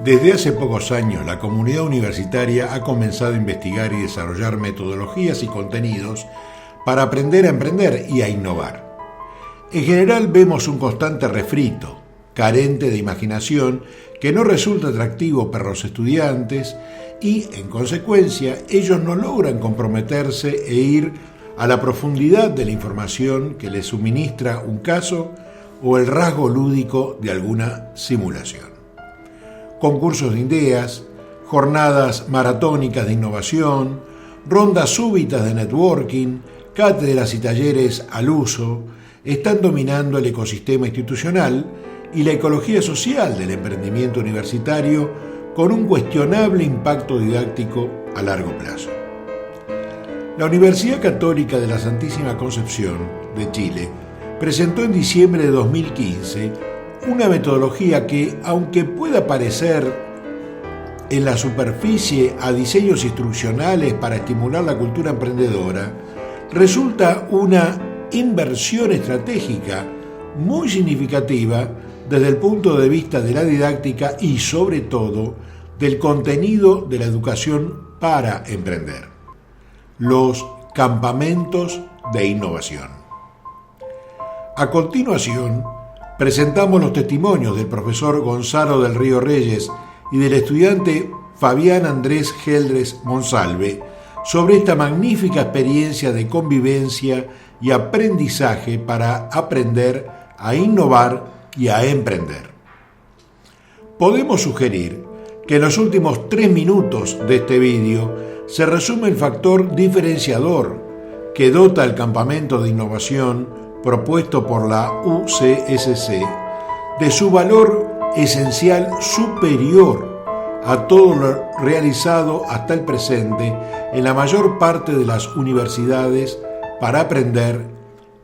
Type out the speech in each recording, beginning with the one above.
Desde hace pocos años, la comunidad universitaria ha comenzado a investigar y desarrollar metodologías y contenidos para aprender a emprender y a innovar. En general vemos un constante refrito, carente de imaginación, que no resulta atractivo para los estudiantes y, en consecuencia, ellos no logran comprometerse e ir a la profundidad de la información que les suministra un caso o el rasgo lúdico de alguna simulación. Concursos de ideas, jornadas maratónicas de innovación, rondas súbitas de networking, cátedras y talleres al uso, están dominando el ecosistema institucional y la ecología social del emprendimiento universitario con un cuestionable impacto didáctico a largo plazo. La Universidad Católica de la Santísima Concepción de Chile presentó en diciembre de 2015 una metodología que, aunque pueda parecer en la superficie a diseños instruccionales para estimular la cultura emprendedora, resulta una inversión estratégica muy significativa desde el punto de vista de la didáctica y, sobre todo, del contenido de la educación para emprender: los campamentos de innovación. A continuación, presentamos los testimonios del profesor Gonzalo del Río Reyes y del estudiante Fabián Andrés Geldres Monsalve sobre esta magnífica experiencia de convivencia y aprendizaje para aprender a innovar y a emprender. Podemos sugerir que en los últimos 3 minutos de este vídeo se resume el factor diferenciador que dota el campamento de innovación propuesto por la UCSC de su valor esencial superior a todo lo realizado hasta el presente en la mayor parte de las universidades para aprender,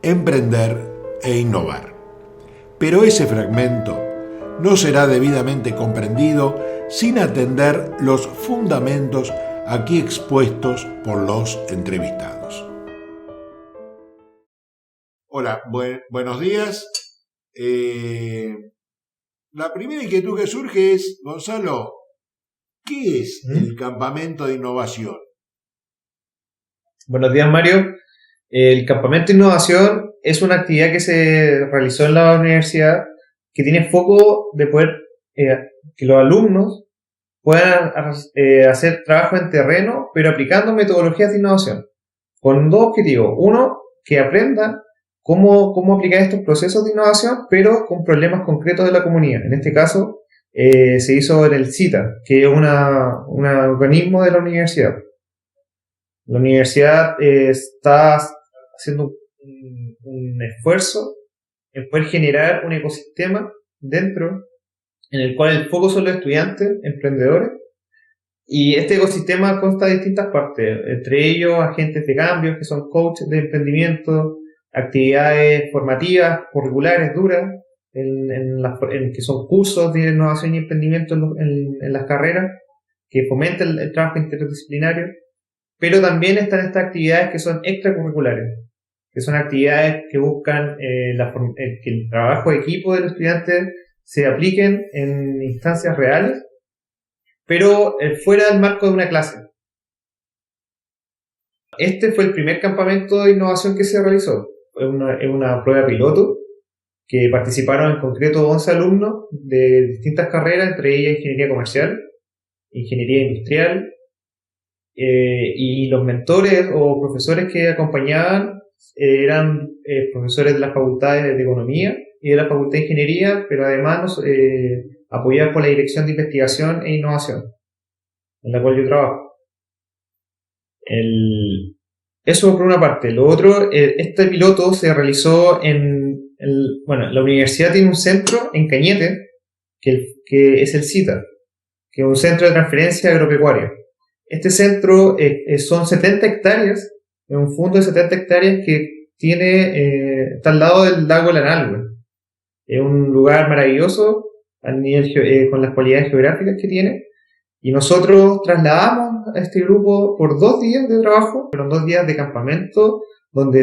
emprender e innovar. Pero ese fragmento no será debidamente comprendido sin atender los fundamentos aquí expuestos por los entrevistados. Hola, buenos días. La primera inquietud que surge es, Gonzalo, ¿qué es el campamento de innovación? Buenos días, Mario. El campamento de innovación es una actividad que se realizó en la universidad que tiene foco de poder que los alumnos puedan hacer trabajo en terreno, pero aplicando metodologías de innovación, con 2 objetivos. Uno, que aprendan cómo aplicar estos procesos de innovación, pero con problemas concretos de la comunidad. En este caso, se hizo en el CITA, que es un organismo de la universidad. La universidad está haciendo un esfuerzo en poder generar un ecosistema dentro, en el cual el foco son los estudiantes, emprendedores, y este ecosistema consta de distintas partes, entre ellos agentes de cambio, que son coaches de emprendimiento, actividades formativas, curriculares, duras, en que son cursos de innovación y emprendimiento en las carreras, que fomentan el trabajo interdisciplinario, pero también están estas actividades que son extracurriculares, que son actividades que buscan que el trabajo de equipo de los estudiantes se apliquen en instancias reales, pero fuera del marco de una clase. Este fue el primer campamento de innovación que se realizó. Es una prueba piloto que participaron en concreto 11 alumnos de distintas carreras, entre ellas ingeniería comercial, ingeniería industrial, y los mentores o profesores que acompañaban eran profesores de las facultades de economía y de la facultad de ingeniería, pero además apoyados por la dirección de investigación e innovación, en la cual yo trabajo. Eso por una parte. Lo otro, este piloto se realizó la universidad tiene un centro en Cañete, que es el CITA, que es un centro de transferencia agropecuaria. Este centro son 70 hectáreas, es un fondo de 70 hectáreas que está al lado del lago Lanalhue. Es un lugar maravilloso a nivel con las cualidades geográficas que tiene. Y nosotros trasladamos a este grupo por 2 días de trabajo, fueron 2 días de campamento, donde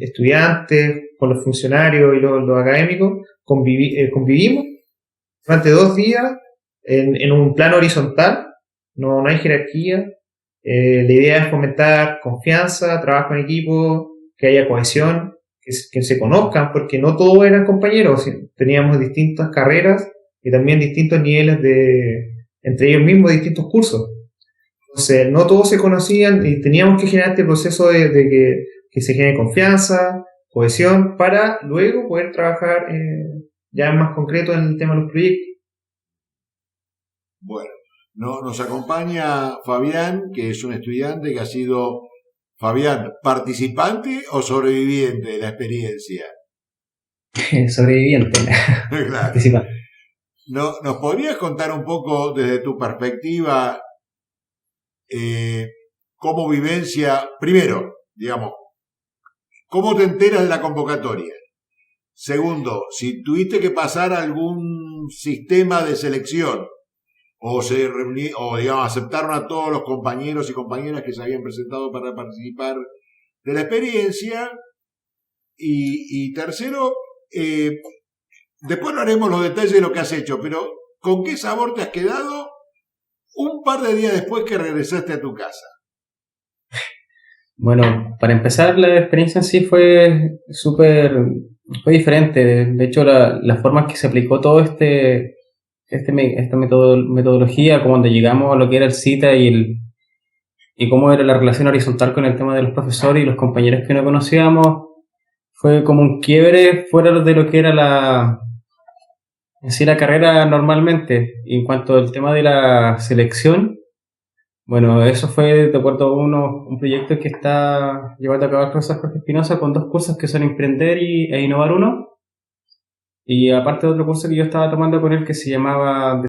estudiantes, con los funcionarios y los académicos convivimos durante 2 días en un plano horizontal, no hay jerarquía. La idea es fomentar confianza, trabajo en equipo, que haya cohesión, que se conozcan, porque no todos eran compañeros, teníamos distintas carreras y también distintos niveles entre ellos mismos, distintos cursos. Entonces, no todos se conocían y teníamos que generar este proceso de que se genere confianza, cohesión, para luego poder trabajar ya más concreto en el tema de los proyectos. Bueno, nos acompaña Fabián, que es un estudiante que ha sido, Fabián, ¿participante o sobreviviente de la experiencia? Sobreviviente. Claro. Participante. ¿Nos podrías contar un poco desde tu perspectiva cómo vivencia, primero, digamos, cómo te enteras de la convocatoria? Segundo, si tuviste que pasar algún sistema de selección o digamos, aceptaron a todos los compañeros y compañeras que se habían presentado para participar de la experiencia. Y tercero, después no haremos los detalles de lo que has hecho, pero ¿con qué sabor te has quedado un par de días después que regresaste a tu casa? Bueno, para empezar, la experiencia en sí fue diferente. De hecho, la forma en que se aplicó todo esta metodología, como cuando llegamos a lo que era el CITA y cómo era la relación horizontal con el tema de los profesores y los compañeros que no conocíamos, fue como un quiebre fuera de lo que era la carrera normalmente. Y en cuanto al tema de la selección, bueno, eso fue de acuerdo a un proyecto que está llevando a cabo el profesor Jorge Espinosa con 2 cursos que son Emprender e Innovar 1. Y aparte de otro curso que yo estaba tomando con él que se llamaba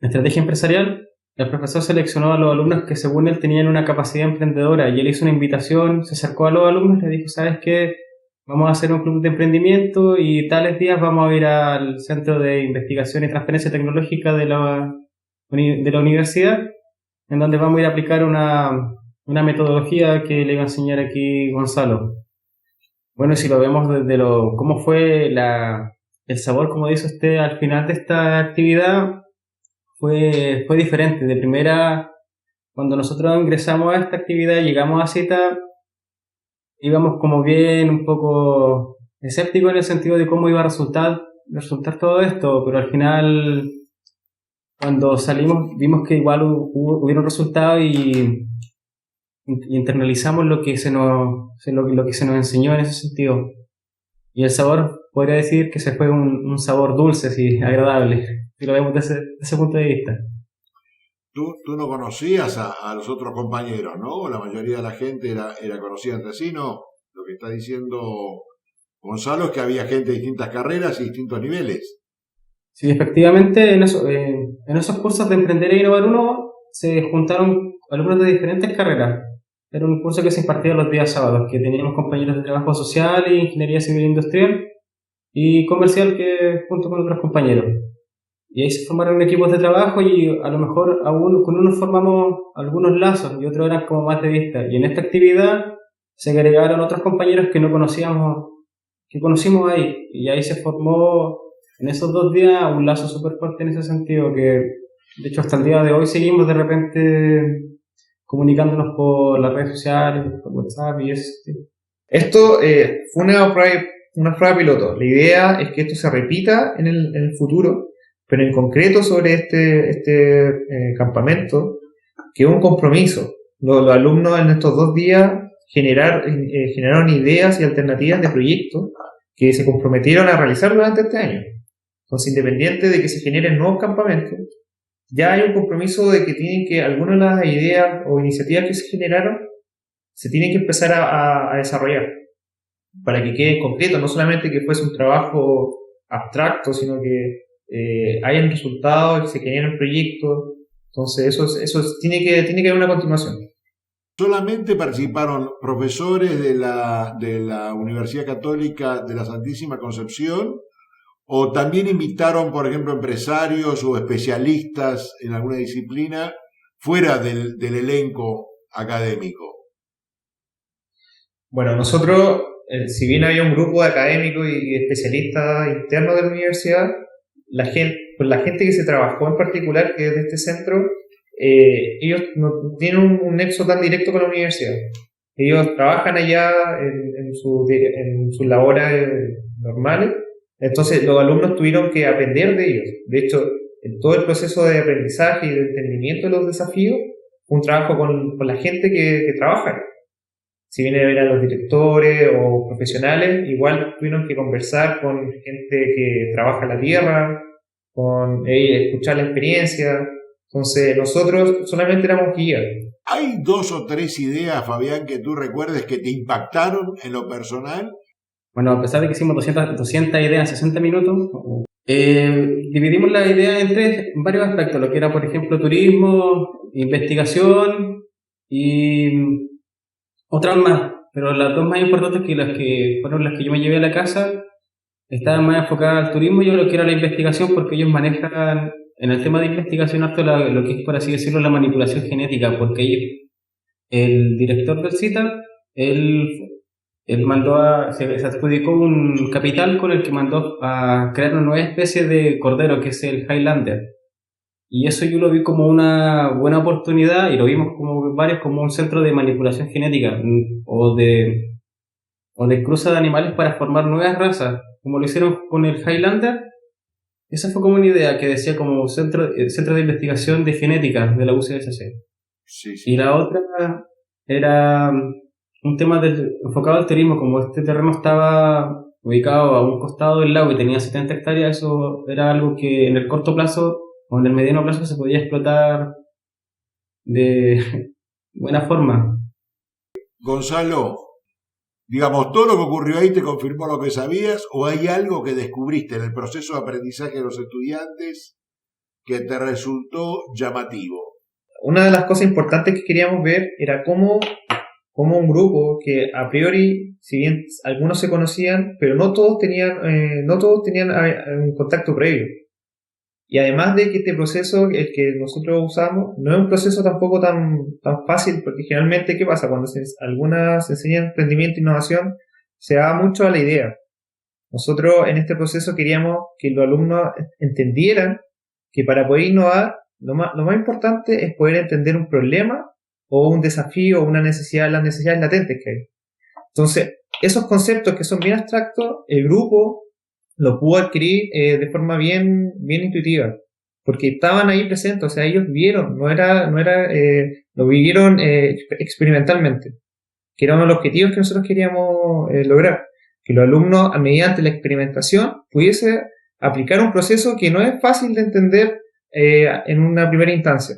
Estrategia Empresarial, el profesor seleccionó a los alumnos que según él tenían una capacidad emprendedora y él hizo una invitación, se acercó a los alumnos y les dijo, ¿sabes qué? Vamos a hacer un club de emprendimiento y tales días vamos a ir al Centro de Investigación y Transferencia Tecnológica de la universidad, en donde vamos a ir a aplicar una metodología que le iba a enseñar aquí Gonzalo. Bueno, si lo vemos desde cómo fue el sabor, como dice usted, al final de esta actividad, fue diferente. De primera, cuando nosotros ingresamos a esta actividad, llegamos a CITA, íbamos como bien un poco escépticos en el sentido de cómo iba a resultar todo esto, pero al final, cuando salimos, vimos que igual hubieron resultados y internalizamos lo que se nos enseñó en ese sentido. Y el sabor, podría decir que se fue un sabor dulce, sí, agradable, si lo vemos desde ese punto de vista. Tú no conocías a los otros compañeros, ¿no? La mayoría de la gente era conocida entre sí, ¿no? Lo que está diciendo Gonzalo es que había gente de distintas carreras y distintos niveles. Sí, efectivamente, en esos cursos de Emprender e Innovar 1 se juntaron alumnos de diferentes carreras. Era un curso que se impartía los días sábados, que teníamos compañeros de trabajo social, ingeniería civil e industrial y comercial que junto con otros compañeros. Y ahí se formaron equipos de trabajo y a lo mejor con unos formamos algunos lazos y otros eran como más de vista. Y en esta actividad se agregaron otros compañeros que conocimos ahí. Y ahí se formó en esos 2 días un lazo súper fuerte en ese sentido que, de hecho, hasta el día de hoy seguimos de repente comunicándonos por las redes sociales, por WhatsApp y eso. Esto fue una prueba piloto. La idea es que esto se repita en el futuro, pero en concreto sobre este campamento, que es un compromiso. Los alumnos en estos 2 días generaron ideas y alternativas de proyectos que se comprometieron a realizar durante este año. Entonces, independiente de que se generen nuevos campamentos, ya hay un compromiso de que algunas de las ideas o iniciativas que se generaron se tienen que empezar a desarrollar para que quede concreto, no solamente que fuese un trabajo abstracto, sino que hayan resultados, que se generen proyectos. Entonces eso tiene que haber una continuación. ¿Solamente participaron profesores de la Universidad Católica de la Santísima Concepción o también invitaron, por ejemplo, empresarios o especialistas en alguna disciplina fuera del elenco académico? Bueno, nosotros si bien había un grupo de académicos y especialistas internos de la universidad, la gente que se trabajó en particular, que es de este centro, ellos no tienen un nexo tan directo con la universidad. Ellos trabajan allá en sus labores normales, entonces los alumnos tuvieron que aprender de ellos. De hecho, en todo el proceso de aprendizaje y de entendimiento de los desafíos, un trabajo con la gente que trabaja. Si bien eran los directores o profesionales, igual tuvieron que conversar con gente que trabaja la tierra, escuchar la experiencia. Entonces, nosotros solamente éramos guías. ¿Hay 2 o 3 ideas, Fabián, que tú recuerdes que te impactaron en lo personal? Bueno, a pesar de que hicimos 200 ideas en 60 minutos, dividimos la idea en varios aspectos, lo que era, por ejemplo, turismo, investigación y otras más, pero las dos más importantes, que las que fueron las que yo me llevé a la casa, estaban más enfocadas al turismo y a lo que era la investigación, porque ellos manejan en el tema de investigación harto lo que es, por así decirlo, la manipulación genética, porque el director del CITA, él se adjudicó un capital con el que mandó a crear una nueva especie de cordero, que es el Highlander. Y eso yo lo vi como una buena oportunidad, y lo vimos como un centro de manipulación genética, o de cruza de animales para formar nuevas razas, como lo hicieron con el Highlander. Esa fue como una idea que decía como centro de investigación de genética de la UCSC. Sí, sí. Y la otra era un tema enfocado al turismo. Como este terreno estaba ubicado a un costado del lago y tenía 70 hectáreas, eso era algo que en el corto plazo o en el mediano plazo se podía explotar de buena forma. Gonzalo, digamos, ¿todo lo que ocurrió ahí te confirmó lo que sabías o hay algo que descubriste en el proceso de aprendizaje de los estudiantes que te resultó llamativo? Una de las cosas importantes que queríamos ver era cómo un grupo que a priori, si bien algunos se conocían, pero no todos tenían un contacto previo. Y además de que este proceso, el que nosotros usamos, no es un proceso tampoco tan fácil, porque generalmente, ¿qué pasa? Cuando algunas se enseñan emprendimiento e innovación, se da mucho a la idea. Nosotros en este proceso queríamos que los alumnos entendieran que para poder innovar, lo más importante es poder entender un problema o un desafío o las necesidades latentes que hay. Entonces, esos conceptos que son bien abstractos, el grupo lo pudo adquirir de forma bien intuitiva, porque estaban ahí presentes, o sea, ellos vieron, lo vivieron experimentalmente, que era uno de los objetivos que nosotros queríamos lograr, que los alumnos, mediante la experimentación, pudiese aplicar un proceso que no es fácil de entender en una primera instancia.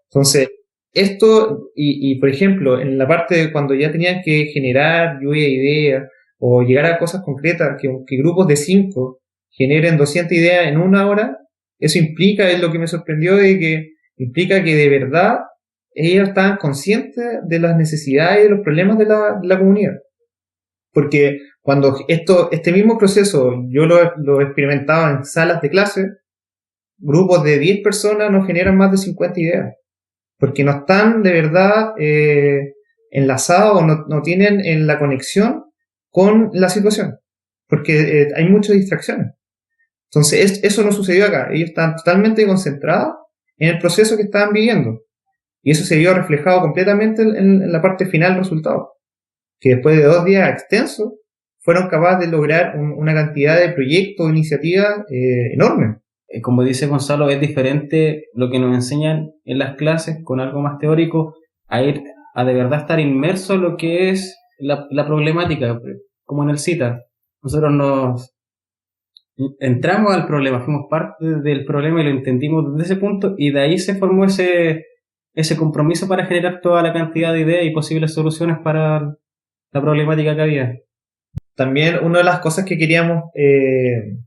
Entonces, esto, y por ejemplo, en la parte de cuando ya tenían que generar lluvia de ideas, o llegar a cosas concretas, que grupos de 5 generen 200 ideas en una hora, eso implica, es lo que me sorprendió, implica que de verdad ellos estaban conscientes de las necesidades y de los problemas de la comunidad. Porque cuando este mismo proceso yo lo experimentaba en salas de clase, grupos de 10 personas no generan más de 50 ideas. Porque no están de verdad enlazados o no tienen la conexión con la situación, porque hay muchas distracciones. Entonces, eso no sucedió acá. Ellos estaban totalmente concentrados en el proceso que estaban viviendo. Y eso se vio reflejado completamente en la parte final del resultado. Que después de 2 días extensos, fueron capaces de lograr una cantidad de proyectos, iniciativas enorme. Como dice Gonzalo, es diferente lo que nos enseñan en las clases con algo más teórico, a de verdad estar inmerso en lo que es la problemática, como en el CITA. Nosotros nos entramos al problema, fuimos parte del problema y lo entendimos desde ese punto, y de ahí se formó ese compromiso para generar toda la cantidad de ideas y posibles soluciones para la problemática que había. También una de las cosas que queríamos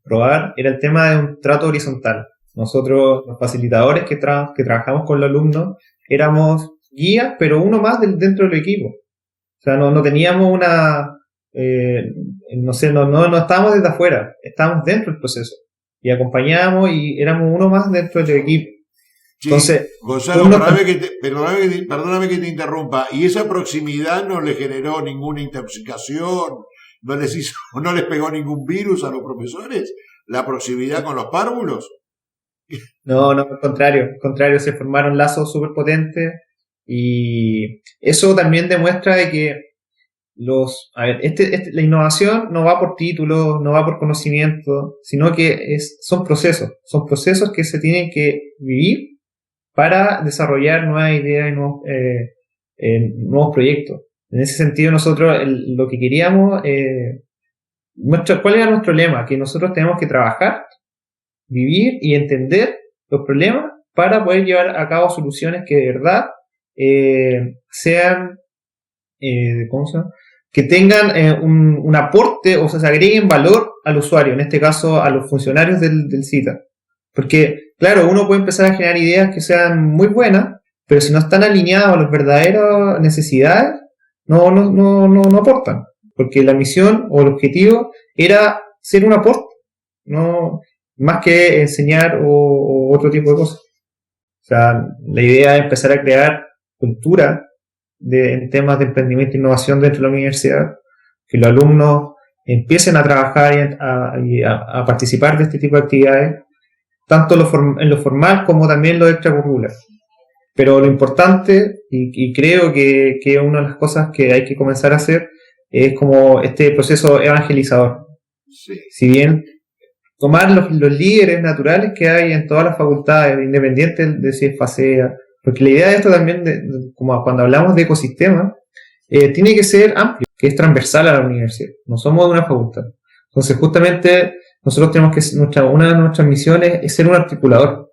probar era el tema de un trato horizontal. Nosotros, los facilitadores que trabajamos con los alumnos, éramos guías, pero uno más dentro del equipo. O sea, no teníamos no estábamos desde afuera, estábamos dentro del proceso. Y acompañábamos y éramos uno más dentro del equipo. Sí, Entonces, Gonzalo, uno, perdóname que te interrumpa. ¿Y esa proximidad no le generó ninguna intoxicación? ¿No les pegó ningún virus a los profesores? ¿La proximidad con los párvulos? no, al contrario, se formaron lazos súper potentes y eso también demuestra de que a ver, la innovación no va por títulos, no va por conocimiento, sino que son procesos que se tienen que vivir para desarrollar nuevas ideas y nuevos proyectos. En ese sentido, nosotros lo que queríamos, ¿cuál era nuestro lema? Que nosotros tenemos que trabajar, vivir y entender los problemas para poder llevar a cabo soluciones que de verdad sean, ¿cómo se llama? Que tengan un aporte, o sea, se agreguen valor al usuario, en este caso a los funcionarios del CITA. Porque, claro, uno puede empezar a generar ideas que sean muy buenas, pero si no están alineadas a las verdaderas necesidades, no aportan. Porque la misión o el objetivo era ser un aporte, no más que enseñar o otro tipo de cosas. O sea, la idea es empezar a crear cultura en temas de emprendimiento e innovación dentro de la universidad, que los alumnos empiecen a trabajar y a participar de este tipo de actividades, tanto en lo formal como también en lo extracurricular. Pero lo importante, y creo que una de las cosas que hay que comenzar a hacer, es como este proceso evangelizador. Sí. Si bien tomar los líderes naturales que hay en todas las facultades, independientes de si es FASEA, porque la idea de esto también, como cuando hablamos de ecosistema, tiene que ser amplio, que es transversal a la universidad. No somos de una facultad. Entonces, justamente, nosotros tenemos que, una de nuestras misiones es ser un articulador.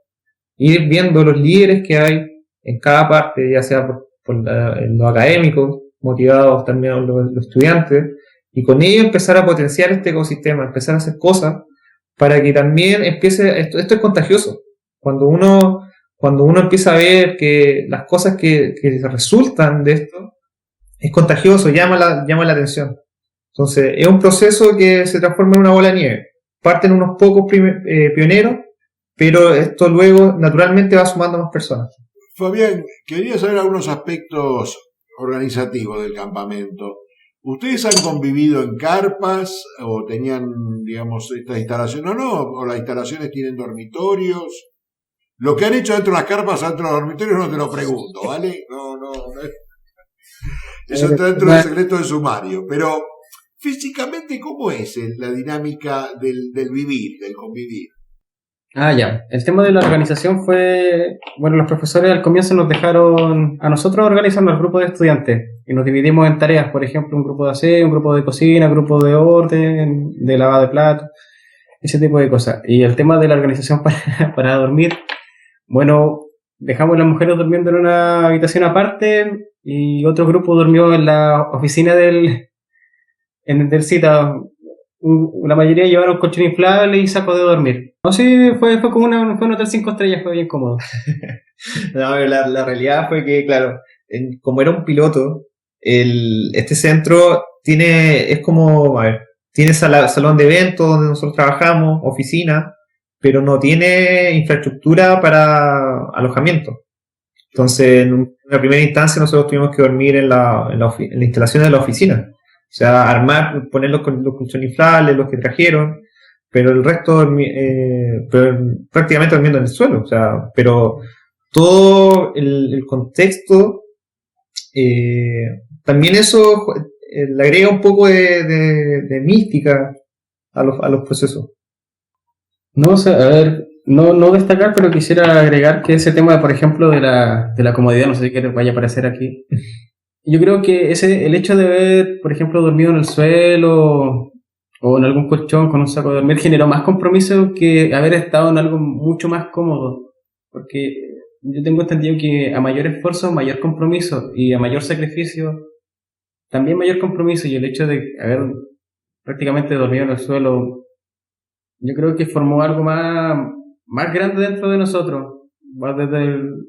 Ir viendo los líderes que hay en cada parte, ya sea por los académicos, motivados también los estudiantes, y con ello empezar a potenciar este ecosistema, empezar a hacer cosas para que también esto es contagioso. Cuando uno empieza a ver que las cosas que resultan de esto es contagioso, llama la atención. Entonces, es un proceso que se transforma en una bola de nieve. Parten unos pocos pioneros, pero esto luego naturalmente va sumando más personas. Fabián, quería saber algunos aspectos organizativos del campamento. ¿Ustedes han convivido en carpas o tenían, digamos, estas instalaciones? O las instalaciones tienen dormitorios. Lo que han hecho dentro de las carpas, dentro de los dormitorios, no te lo pregunto, ¿vale? No. Eso está dentro del secreto del sumario. Pero, físicamente, ¿cómo es la dinámica del vivir, del convivir? Ya. El tema de la organización fue, bueno, los profesores al comienzo nos dejaron a nosotros organizarnos el grupo de estudiantes y nos dividimos en tareas, por ejemplo, un grupo de aseo, un grupo de cocina, un grupo de orden, de lavado de platos, ese tipo de cosas. Y el tema de la organización para dormir, bueno, dejamos a las mujeres durmiendo en una habitación aparte y otro grupo durmió en la oficina del CITA. La mayoría llevaron colchón inflable y saco de dormir. No, sí, fue como un hotel 5 estrellas, fue bien cómodo. No, la realidad fue que, claro, como era un piloto, este centro tiene salón de eventos donde nosotros trabajamos, oficina, pero no tiene infraestructura para alojamiento. Entonces, en una primera instancia nosotros tuvimos que dormir en la instalación de la oficina. O sea, poner los colchones inflables, los que trajeron, pero el resto prácticamente durmiendo en el suelo. O sea, pero todo el contexto, también eso le agrega un poco de mística a los procesos. No sé, a ver, no destacar, pero quisiera agregar que ese tema, por ejemplo, de la comodidad, no sé si vaya a aparecer aquí. Yo creo que el hecho de haber, por ejemplo, dormido en el suelo o en algún colchón con un saco de dormir generó más compromiso que haber estado en algo mucho más cómodo. Porque yo tengo entendido que a mayor esfuerzo, mayor compromiso, y a mayor sacrificio, también mayor compromiso. Y el hecho de haber prácticamente dormido en el suelo, yo creo que formó algo más grande dentro de nosotros.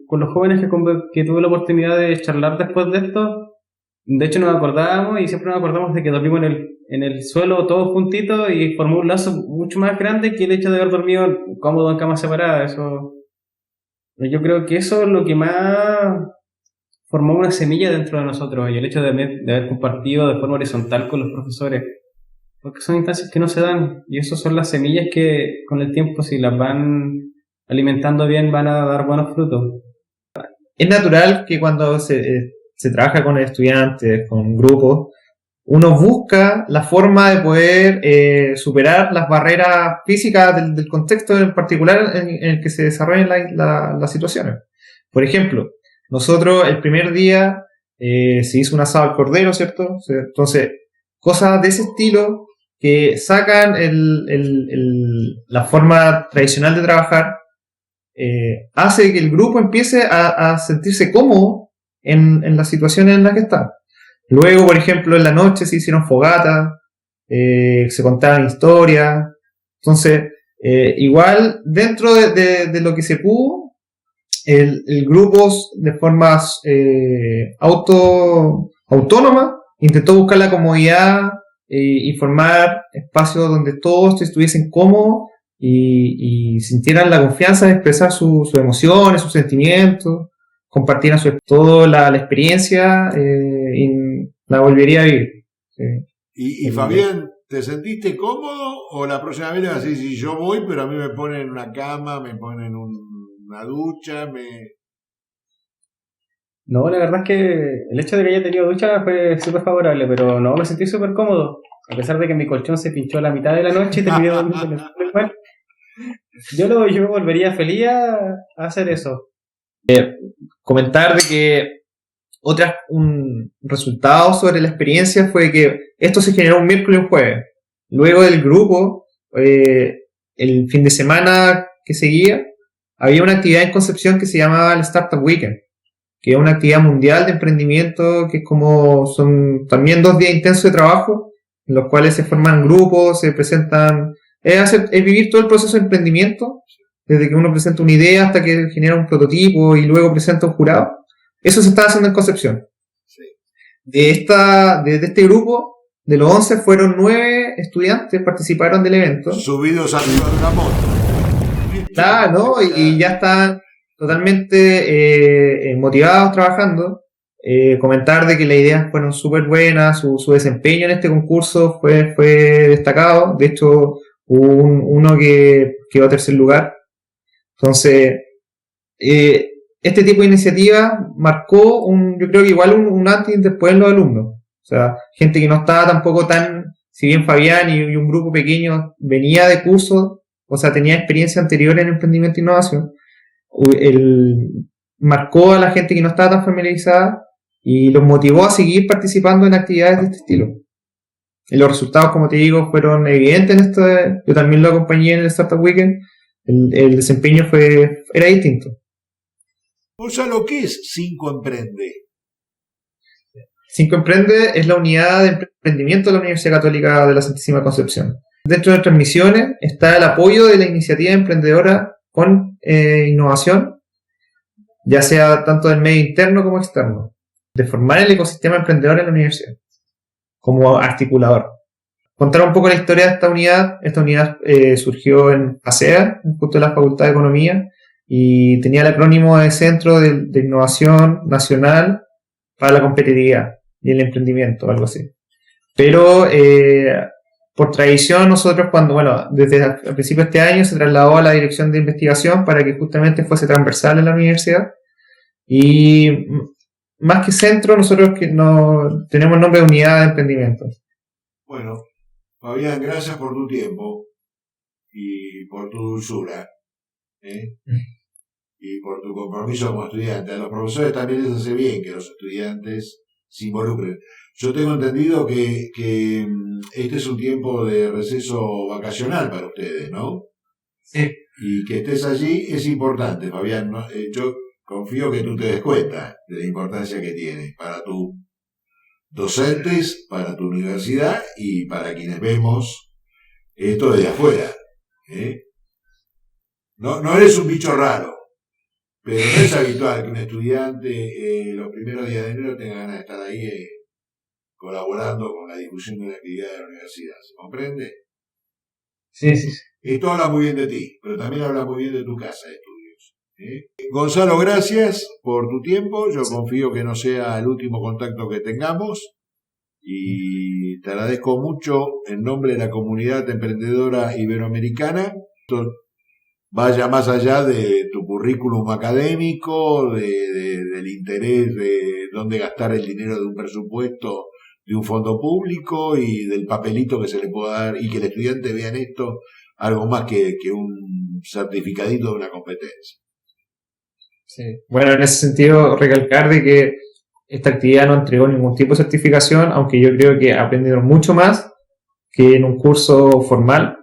Con los jóvenes que tuve la oportunidad de charlar después de esto, de hecho nos acordábamos y siempre nos acordamos de que dormimos en el suelo todos juntitos y formó un lazo mucho más grande que el hecho de haber dormido cómodo en camas separadas. Eso Yo creo que eso es lo que más formó una semilla dentro de nosotros y el hecho de haber compartido de forma horizontal con los profesores. Porque son instancias que no se dan y esas son las semillas que con el tiempo, si las van alimentando bien, van a dar buenos frutos. Es natural que cuando se trabaja con estudiantes, con grupos, uno busca la forma de poder superar las barreras físicas del contexto en particular en el que se desarrollan las situaciones. Por ejemplo, nosotros el primer día se hizo un asado al cordero, ¿cierto? Entonces, cosas de ese estilo que sacan la forma tradicional de trabajar, hace que el grupo empiece a sentirse cómodo en las situaciones en las que está. Luego, por ejemplo, en la noche se hicieron fogatas, se contaban historias. Entonces, igual dentro de lo que se pudo, el grupo de forma autónoma intentó buscar la comodidad y formar espacios donde todos estuviesen cómodos y sintieran la confianza de expresar sus emociones, sus sentimientos, compartieran toda la experiencia y la volvería a vivir. Sí. Y Fabián, ¿te sentiste cómodo o la próxima vez así, si yo voy, pero a mí me ponen una cama, me ponen una ducha, No, la verdad es que el hecho de que haya tenido ducha fue súper favorable, pero no, me sentí súper cómodo. A pesar de que mi colchón se pinchó a la mitad de la noche y terminé durmiendo en el suelo igual. Yo volvería feliz a hacer eso. Comentar de que un resultado sobre la experiencia fue que esto se generó un miércoles y un jueves. Luego del grupo, el fin de semana que seguía, había una actividad en Concepción que se llamaba el Startup Weekend, que es una actividad mundial de emprendimiento que son también 2 días intensos de trabajo, en los cuales se forman grupos, se presentan, es vivir todo el proceso de emprendimiento, desde que uno presenta una idea hasta que genera un prototipo y luego presenta un jurado. Eso se está haciendo en Concepción. Sí. De este grupo, de los 11 fueron 9 estudiantes, participaron del evento. Subidos arriba de una moto. Claro, ¿no? Y ya están totalmente motivados trabajando. Comentar de que las ideas fueron súper buenas, su desempeño en este concurso fue destacado. De hecho, hubo uno que quedó a tercer lugar. Entonces, este tipo de iniciativa marcó yo creo que igual un antes y después en los alumnos. O sea, gente que no estaba tampoco si bien Fabián y un grupo pequeño venía de cursos, o sea, tenía experiencia anterior en emprendimiento e innovación, marcó a la gente que no estaba tan familiarizada y los motivó a seguir participando en actividades de este estilo. Y los resultados, como te digo, fueron evidentes en esto. Yo también lo acompañé en el Startup Weekend. El desempeño era distinto. O sea, lo que es 5 Emprende. 5 Emprende es la unidad de emprendimiento de la Universidad Católica de la Santísima Concepción. Dentro de nuestras misiones está el apoyo de la iniciativa emprendedora con innovación, ya sea tanto del medio interno como externo, de formar el ecosistema emprendedor en la universidad, como articulador. Contar un poco la historia de esta unidad. Esta unidad surgió en ASEA, justo en la Facultad de Economía, y tenía el acrónimo de Centro de Innovación Nacional para la Competitividad y el Emprendimiento, algo así. Pero por tradición nosotros desde el principio de este año se trasladó a la Dirección de Investigación para que justamente fuese transversal en la universidad. Y más que centro, nosotros no tenemos nombre de unidad de emprendimiento. Bueno, Fabián, gracias por tu tiempo y por tu dulzura, y por tu compromiso como estudiante. A los profesores también les hace bien que los estudiantes se involucren. Yo tengo entendido que este es un tiempo de receso vacacional para ustedes, ¿no? Sí. Y que estés allí es importante, Fabián, ¿no? Yo confío que tú te des cuenta de la importancia que tiene para tus docentes, para tu universidad y para quienes vemos esto desde afuera. No eres un bicho raro, pero no es habitual que un estudiante los primeros días de enero tenga ganas de estar ahí colaborando con la difusión de la actividad de la universidad. ¿Se comprende? Sí. Esto habla muy bien de ti, pero también habla muy bien de tu casa de estudios. Gonzalo, gracias por tu tiempo. Yo confío que no sea el último contacto que tengamos y te agradezco mucho en nombre de la comunidad emprendedora iberoamericana. Esto vaya más allá de tu currículum académico, del interés de dónde gastar el dinero de un presupuesto de un fondo público y del papelito que se le pueda dar y que el estudiante vea en esto algo más que un certificadito de una competencia. Sí. Bueno, en ese sentido, recalcar de que esta actividad no entregó ningún tipo de certificación, aunque yo creo que aprendieron mucho más que en un curso formal,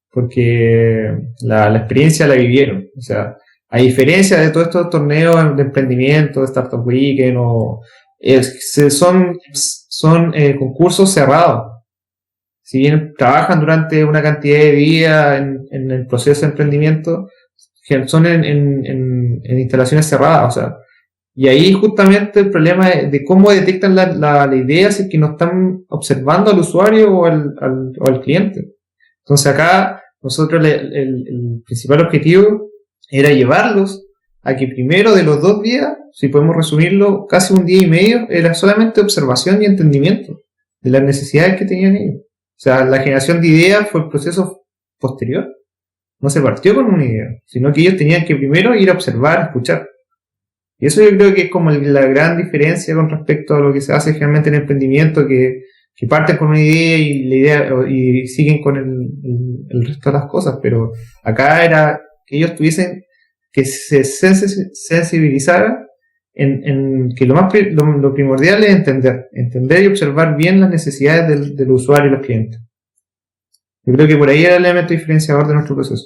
porque la experiencia la vivieron. O sea, a diferencia de todos estos torneos de emprendimiento, de Startup Weekend, son concursos cerrados. Si bien trabajan durante una cantidad de días en el proceso de emprendimiento, son en instalaciones cerradas, o sea, y ahí justamente el problema de cómo detectan la idea si es que no están observando al usuario o al cliente. Entonces acá nosotros el principal objetivo era llevarlos a que primero de los 2 días, si podemos resumirlo, casi un día y medio, era solamente observación y entendimiento de las necesidades que tenían ellos. O sea, la generación de ideas fue el proceso posterior. No se partió con una idea, sino que ellos tenían que primero ir a observar, escuchar. Y eso yo creo que es como la gran diferencia con respecto a lo que se hace generalmente en emprendimiento, que parten con una idea y siguen con el resto de las cosas. Pero acá era que ellos tuviesen que se sensibilizaran en que lo primordial es entender y observar bien las necesidades del usuario y los clientes. Yo creo que por ahí era el elemento diferenciador de nuestro proceso.